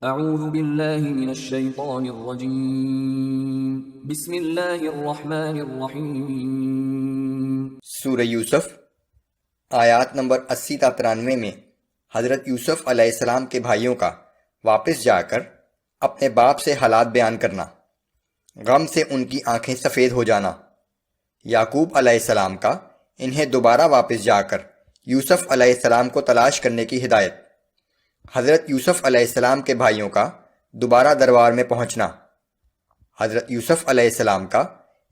اعوذ باللہ من الشیطان الرجیم بسم اللہ الرحمن الرحیم۔ سورہ یوسف آیات نمبر 80 تا 93 میں حضرت یوسف علیہ السلام کے بھائیوں کا واپس جا کر اپنے باپ سے حالات بیان کرنا، غم سے ان کی آنکھیں سفید ہو جانا، یعقوب علیہ السلام کا انہیں دوبارہ واپس جا کر یوسف علیہ السلام کو تلاش کرنے کی ہدایت، حضرت یوسف علیہ السلام کے بھائیوں کا دوبارہ دربار میں پہنچنا، حضرت یوسف علیہ السلام کا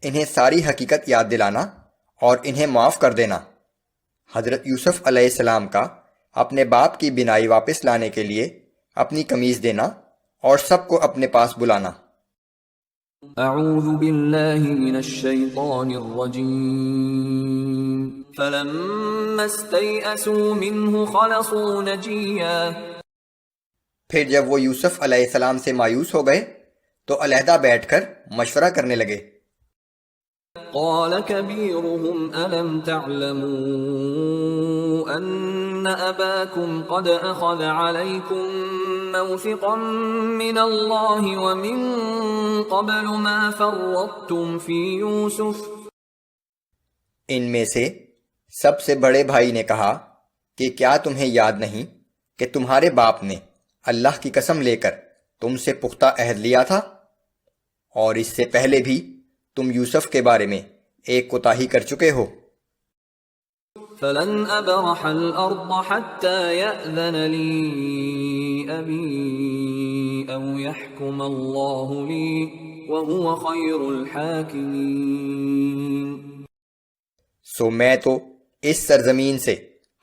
انہیں ساری حقیقت یاد دلانا اور انہیں معاف کر دینا، حضرت یوسف علیہ السلام کا اپنے باپ کی بینائی واپس لانے کے لیے اپنی قمیض دینا اور سب کو اپنے پاس بلانا۔ اعوذ باللہ من الشیطان الرجیم فلما استیئسوا منہ خلصوا نجیا۔ پھر جب وہ یوسف علیہ السلام سے مایوس ہو گئے تو علیحدہ بیٹھ کر مشورہ کرنے لگے۔ قال كبيرهم ألم تعلموا أن أباكم قد أخذ عليكم موثقا من الله ومن قبل ما فرطتم في يوسف۔ ان میں سے سب سے بڑے بھائی نے کہا کہ کیا تمہیں یاد نہیں کہ تمہارے باپ نے اللہ کی قسم لے کر تم سے پختہ عہد لیا تھا، اور اس سے پہلے بھی تم یوسف کے بارے میں ایک کوتاہی کر چکے ہو۔ فلن أبرح الأرض حتى يأذن لي أبي أو يحكم الله لي وهو خير الحاكمين۔ سو میں تو اس سرزمین سے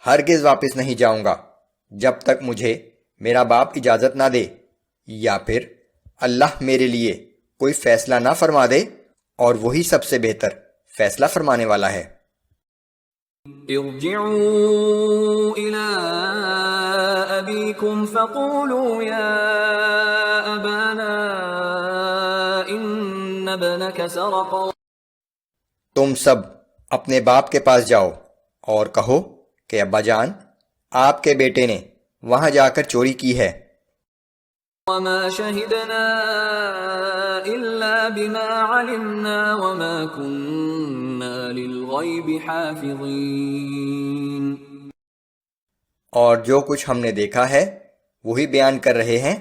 ہرگز واپس نہیں جاؤں گا جب تک مجھے میرا باپ اجازت نہ دے، یا پھر اللہ میرے لیے کوئی فیصلہ نہ فرما دے، اور وہی سب سے بہتر فیصلہ فرمانے والا ہے۔ ارجعوا إلى أبيكم فقولوا يا أبانا إن ابنك سرق۔ تم سب اپنے باپ کے پاس جاؤ اور کہو کہ ابا جان، آپ کے بیٹے نے وہاں جا کر چوری کی ہے۔ وما شهدنا إلا بما علمنا وما كنا للغيب حافظين۔ اور جو کچھ ہم نے دیکھا ہے وہی بیان کر رہے ہیں،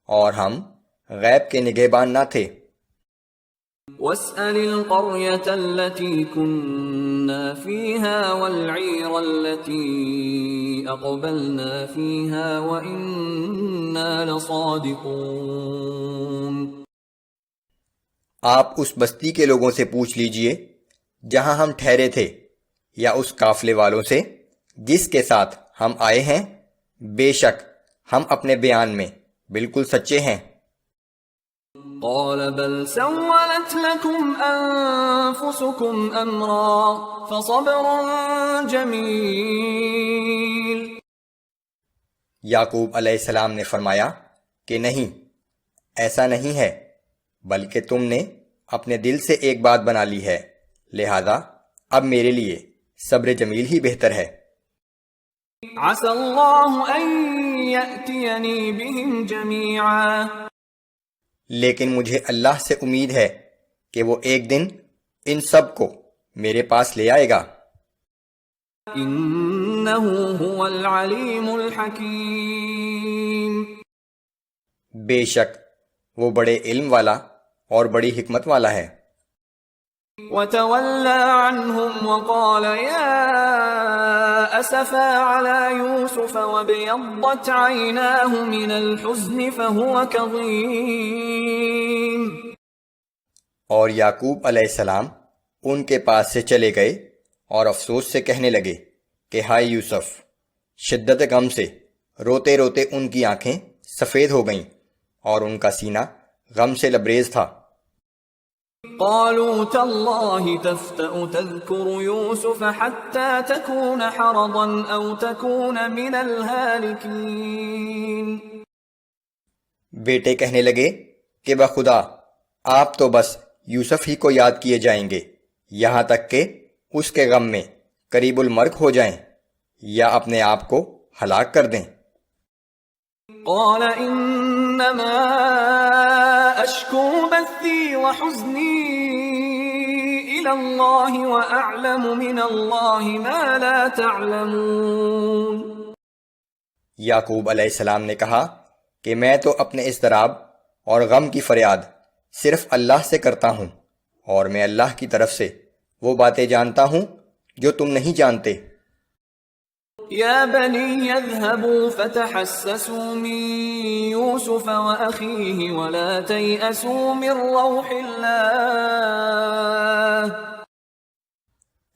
اور ہم غیب کے نگہبان نہ تھے۔ واسأل القرية التي كنا فيها والعير التي أقبلنا فيها وإنا لصادقون۔ آپ اس بستی کے لوگوں سے پوچھ لیجئے جہاں ہم ٹھہرے تھے، یا اس قافلے والوں سے جس کے ساتھ ہم آئے ہیں، بے شک ہم اپنے بیان میں بالکل سچے ہیں۔ قال بل سولت لكم أنفسكم أمرا فصبر جميل۔ یعقوب علیہ السلام نے فرمایا کہ نہیں، ایسا نہیں ہے، بلکہ تم نے اپنے دل سے ایک بات بنا لی ہے، لہذا اب میرے لیے صبر جمیل ہی بہتر ہے۔ عسى الله أن يأتيني بهم جميعا۔ لیکن مجھے اللہ سے امید ہے کہ وہ ایک دن ان سب کو میرے پاس لے آئے گا۔ إنه هو العليم الحكيم۔ بے شک وہ بڑے علم والا اور بڑی حکمت والا ہے۔ وتولى عنهم وقال يا أسفا على يوسف وابيضت عيناه من الحزن فهو كظيم۔ اور یعقوب علیہ السلام ان کے پاس سے چلے گئے اور افسوس سے کہنے لگے کہ ہائے یوسف، شدت غم سے روتے روتے ان کی آنکھیں سفید ہو گئیں اور ان کا سینہ غم سے لبریز تھا۔ قالوا تالله تفتأ تذكر يوسف حتى تكون حرضا أو تكون من الهالكين۔ بیٹے کہنے لگے کہ بخدا آپ تو بس یوسف ہی کو یاد کیے جائیں گے یہاں تک کہ اس کے غم میں قریب المرگ ہو جائیں، یا اپنے آپ کو ہلاک کر دیں۔ قال انما اشکو بثی وحزنی الى اللہ واعلم من اللہ ما لا تعلمون۔ یعقوب علیہ السلام نے کہا کہ میں تو اپنے اضطراب اور غم کی فریاد صرف اللہ سے کرتا ہوں، اور میں اللہ کی طرف سے وہ باتیں جانتا ہوں جو تم نہیں جانتے۔ یا بنی اذهبوا فتحسسوا من یوسف واخیہ ولا تیأسوا من روح اللہ۔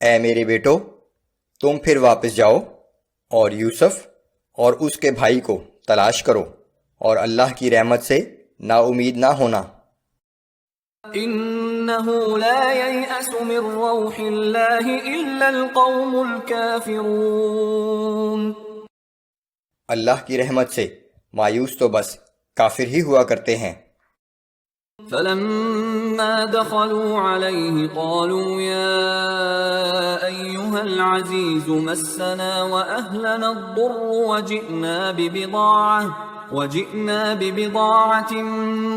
اے میرے بیٹو، تم پھر واپس جاؤ اور یوسف اور اس کے بھائی کو تلاش کرو، اور اللہ کی رحمت سے نا امید نہ ہونا۔ انہ لا ییأس من روح اللہ الا القوم الکافرون۔ اللہ کی رحمت سے مایوس تو بس کافر ہی ہوا کرتے ہیں۔ فلما دخلوا عليه قالوا يا أيها العزيز مسنا وأهلنا الضر وجئنا ببضاعة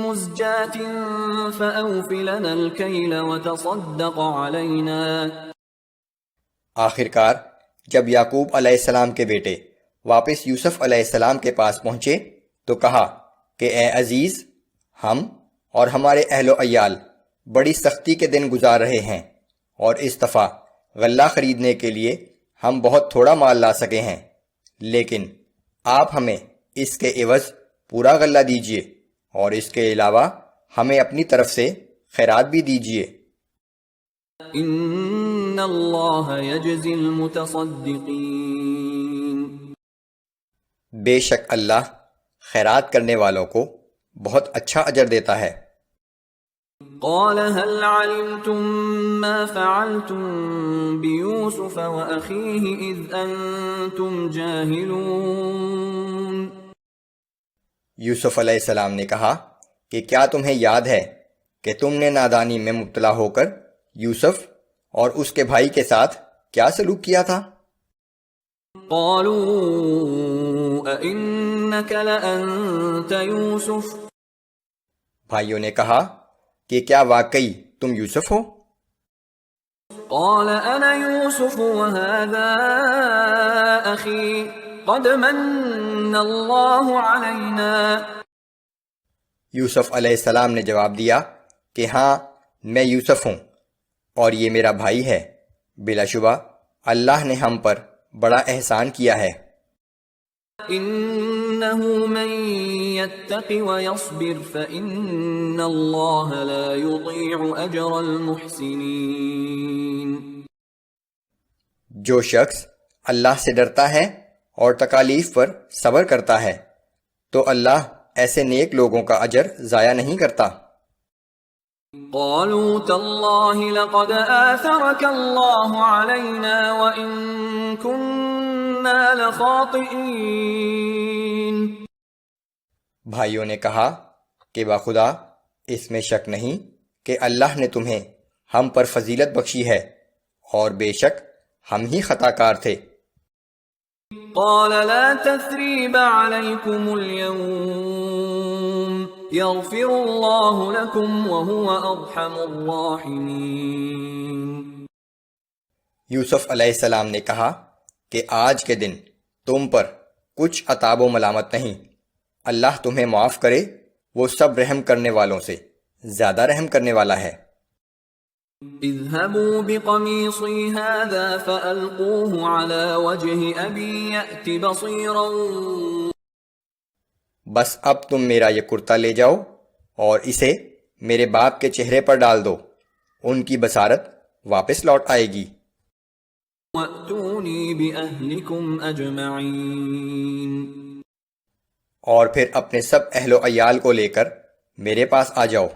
مزجاة فأوف لنا الكيل وتصدق علينا۔ آخر کار جب یعقوب علیہ السلام کے بیٹے واپس یوسف علیہ السلام کے پاس پہنچے تو کہا کہ اے عزیز، ہم اور ہمارے اہل و عیال بڑی سختی کے دن گزار رہے ہیں، اور اس دفعہ غلہ خریدنے کے لیے ہم بہت تھوڑا مال لا سکے ہیں، لیکن آپ ہمیں اس کے عوض پورا غلہ دیجئے، اور اس کے علاوہ ہمیں اپنی طرف سے خیرات بھی دیجئے۔ ان اللہ یجزی المتصدقین۔ بے شک اللہ خیرات کرنے والوں کو بہت اچھا اجر دیتا ہے۔ قال هل علمتم ما فعلتم بيوسف وأخيه إذ أنتم جاهلون۔ یوسف علیہ السلام نے کہا کہ کیا تمہیں یاد ہے کہ تم نے نادانی میں مبتلا ہو کر یوسف اور اس کے بھائی کے ساتھ کیا سلوک کیا تھا؟ قالوا أئنك لأنت يوسف۔ بھائیوں نے کہا کہ کیا واقعی تم یوسف ہو؟ قال أنا يوسف وهذا أخي قد من الله علينا۔ یوسف علیہ السلام نے جواب دیا کہ ہاں میں یوسف ہوں، اور یہ میرا بھائی ہے، بلا شبہ اللہ نے ہم پر بڑا احسان کیا ہے۔ انہ من یتق ویصبر فإن اللہ لا یضیع اجر المحسنین۔ جو شخص اللہ سے ڈرتا ہے اور تکالیف پر صبر کرتا ہے تو اللہ ایسے نیک لوگوں کا اجر ضائع نہیں کرتا۔ قالوا تاللہ لقد آثرك اللہ علینا وإن كنا لخاطئین۔ بھائیوں نے کہا کہ بخدا اس میں شک نہیں کہ اللہ نے تمہیں ہم پر فضیلت بخشی ہے، اور بے شک ہم ہی خطا کار تھے۔ قال لا تثریب علیکم اليوم یغفر اللہ لکم وہو ارحم الراحمین۔ یوسف علیہ السلام نے کہا کہ آج کے دن تم پر کچھ عتاب و ملامت نہیں، اللہ تمہیں معاف کرے، وہ سب رحم کرنے والوں سے زیادہ رحم کرنے والا ہے۔ اذهبوا بقميصي هذا فألقوه على وجه أبي يأت بصيرا۔ بس اب تم میرا یہ کرتا لے جاؤ اور اسے میرے باپ کے چہرے پر ڈال دو، ان کی بصارت واپس لوٹ آئے گی۔ وَأْتُونِي بِأَهْلِكُمْ أَجْمَعِينَ۔ اور پھر اپنے سب اہل و عیال کو لے کر میرے پاس آ جاؤ۔